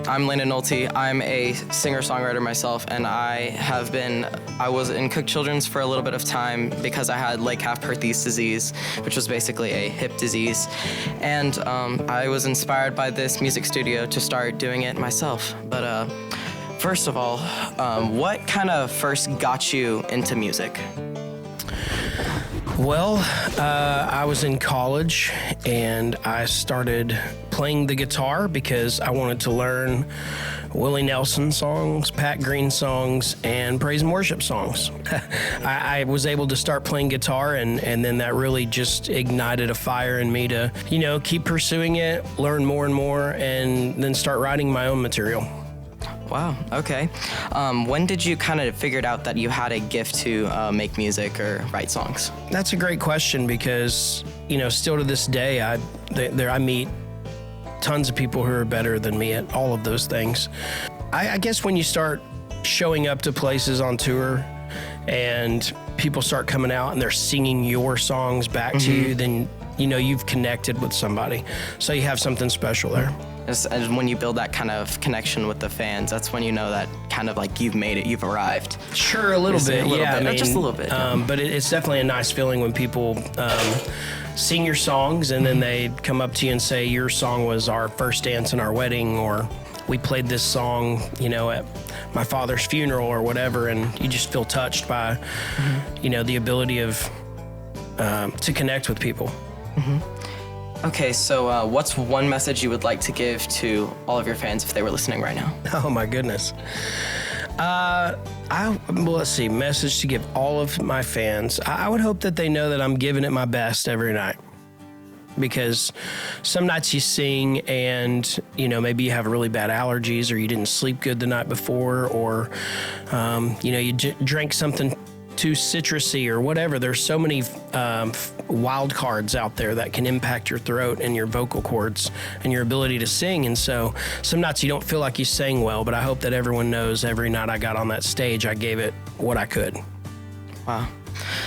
I'm Landon. I'm a singer-songwriter myself, and I was in Cook Children's for a little bit of time because I had Lake-Half-Perthes disease, which was basically a hip disease. And I was inspired by this music studio to start doing it myself. But first of all, what kind of first got you into music? Well, I was in college and I started playing the guitar because I wanted to learn Willie Nelson songs, Pat Green songs, and praise and worship songs. I was able to start playing guitar and then that really just ignited a fire in me to, keep pursuing it, learn more and more, and then start writing my own material. Wow, okay. When did you kind of figure out that you had a gift to make music or write songs? That's a great question because, still to this day, I meet tons of people who are better than me at all of those things. I guess when you start showing up to places on tour and people start coming out and they're singing your songs back to you, then, you've connected with somebody. So you have something special there. And when you build that kind of connection with the fans, that's when you know that kind of like you've made it, you've arrived. Sure, a little bit. Just a little bit. But it's definitely a nice feeling when people sing your songs and then they come up to you and say, your song was our first dance in our wedding, or we played this song, at my father's funeral or whatever, and you just feel touched by, the ability of to connect with people. Okay, so what's one message you would like to give to all of your fans if they were listening right now? Oh my goodness. Let's see, message to give all of my fans. I would hope that they know that I'm giving it my best every night. Because some nights you sing and, maybe you have really bad allergies or you didn't sleep good the night before, or, you drank something too citrusy or whatever. There's so many wild cards out there that can impact your throat and your vocal cords and your ability to sing. And so some nights you don't feel like you sang well, but I hope that everyone knows every night I got on that stage, I gave it what I could. Wow.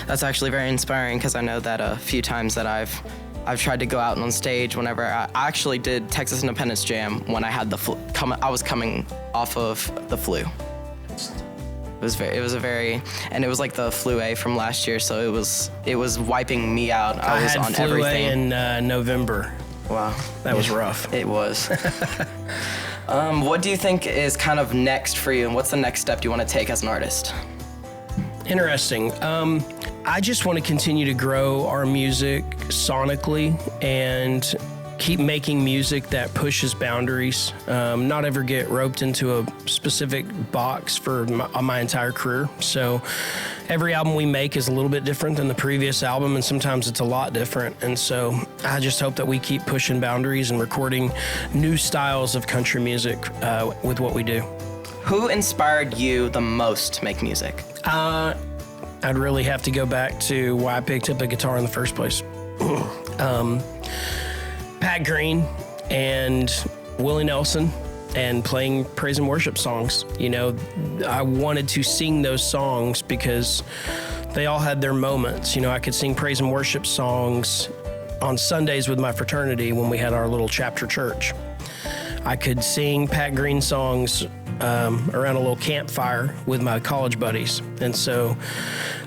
That's actually very inspiring because I know that a few times that I've tried to go out on stage whenever I actually did Texas Independence Jam when I had the flu. I was coming off of the flu. And it was like the flu A from last year, so it was wiping me out. I was had on flu everything. A in November. Wow, that was rough. It was. What do you think is kind of next for you, and what's the next step you want to take as an artist? Interesting. I just want to continue to grow our music sonically and keep making music that pushes boundaries, not ever get roped into a specific box for my entire career. So every album we make is a little bit different than the previous album, and sometimes it's a lot different. And so I just hope that we keep pushing boundaries and recording new styles of country music with what we do. Who inspired you the most to make music? I'd really have to go back to why I picked up the guitar in the first place. Pat Green and Willie Nelson and playing praise and worship songs. I wanted to sing those songs because they all had their moments. I could sing praise and worship songs on Sundays with my fraternity when we had our little chapter church. I could sing Pat Green songs around a little campfire with my college buddies. And so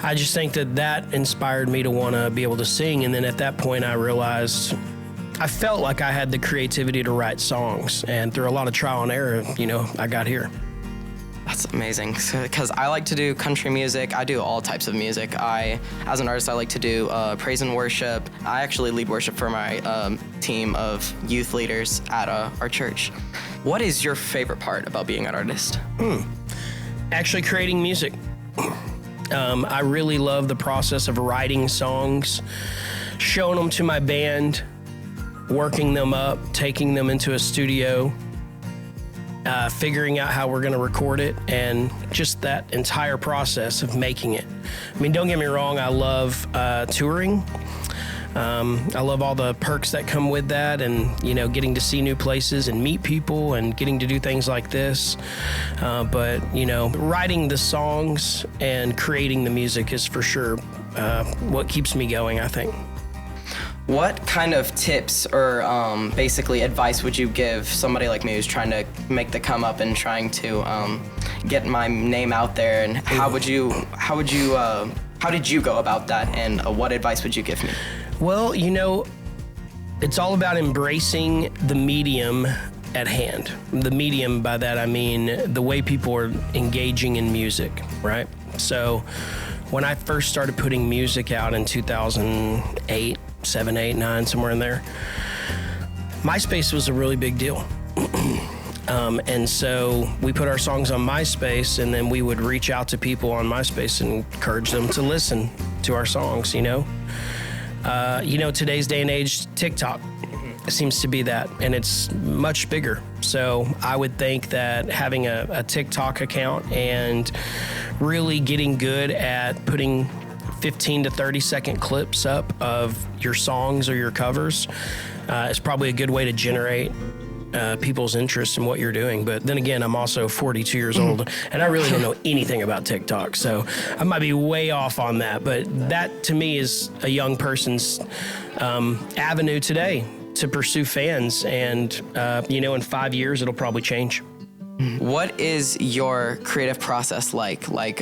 I just think that inspired me to want to be able to sing. And then at that point I realized I felt like I had the creativity to write songs, and through a lot of trial and error, I got here. That's amazing, because I like to do country music. I do all types of music. As an artist, I like to do praise and worship. I actually lead worship for my team of youth leaders at our church. What is your favorite part about being an artist? Actually creating music. I really love the process of writing songs, showing them to my band, working them up, taking them into a studio, figuring out how we're going to record it, and just that entire process of making it. I mean, don't get me wrong, I love touring. I love all the perks that come with that, and getting to see new places and meet people and getting to do things like this. But writing the songs and creating the music is for sure what keeps me going, I think. What kind of tips or basically advice would you give somebody like me who's trying to make the come up and trying to get my name out there? And how did you go about that? And what advice would you give me? Well, it's all about embracing the medium at hand. The medium, by that I mean the way people are engaging in music, right? So when I first started putting music out in 2008, 7, 8, 9, somewhere in there, MySpace was a really big deal. And so we put our songs on MySpace, and then we would reach out to people on MySpace and encourage them to listen to our songs, today's day and age, TikTok seems to be that, and it's much bigger. So I would think that having a TikTok account and really getting good at putting 15 to 30 second clips up of your songs or your covers is probably a good way to generate people's interest in what you're doing. But then again, I'm also 42 years old, and I really don't know anything about TikTok, so I might be way off on that. But that, to me, is a young person's avenue today to pursue fans, and in 5 years, it'll probably change. What is your creative process like? Like,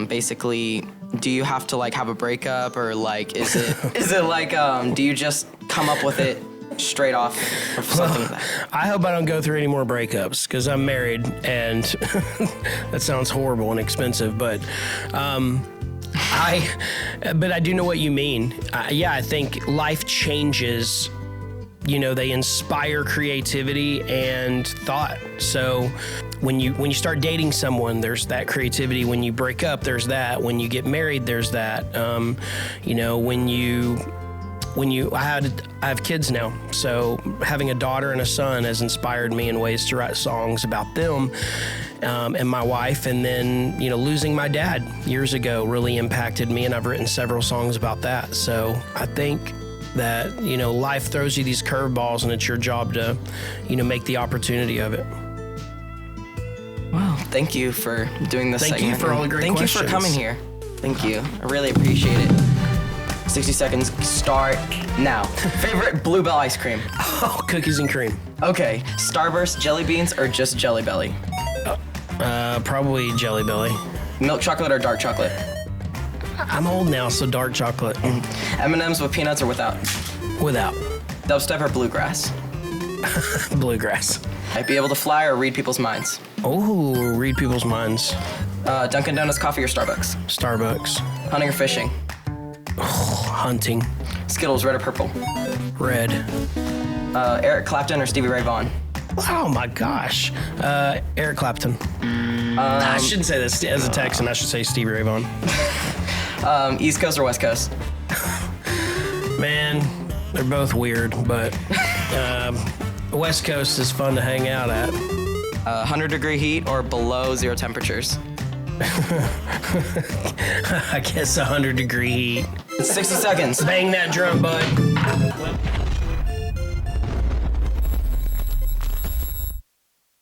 basically, do you have to have a breakup, or is it like do you just come up with it straight off or something like that? I hope I don't go through any more breakups, because I'm married, and that sounds horrible and expensive, but I do know what you mean. I think life changes. They inspire creativity and thought. So when you start dating someone, there's that creativity. When you break up, there's that. When you get married, there's that. I have kids now, so having a daughter and a son has inspired me in ways to write songs about them, and my wife. And then, losing my dad years ago really impacted me, and I've written several songs about that. So I think that, life throws you these curveballs, and it's your job to, make the opportunity of it. Wow. Thank you for doing this segment. Thank you for all the great questions. Thank you for coming here. Thank you. I really appreciate it. 60 seconds start now. Favorite Bluebell ice cream? Oh, cookies and cream. Okay. Starburst, Jelly Beans, or just Jelly Belly? Probably Jelly Belly. Milk chocolate or dark chocolate? I'm old now, so dark chocolate. M&M's with peanuts or without? Without. Dubstep or bluegrass? Bluegrass. I'd be able to fly or read people's minds? Oh, read people's minds. Dunkin' Donuts coffee or Starbucks? Starbucks. Hunting or fishing? Hunting. Skittles, red or purple? Red. Eric Clapton or Stevie Ray Vaughan? Oh my gosh. Eric Clapton. I shouldn't say this as a Texan. I should say Stevie Ray Vaughan. East Coast or West Coast? Man, they're both weird, but West Coast is fun to hang out at. 100-degree heat or below zero temperatures? I guess 100-degree heat. 60 seconds. Bang that drum, bud.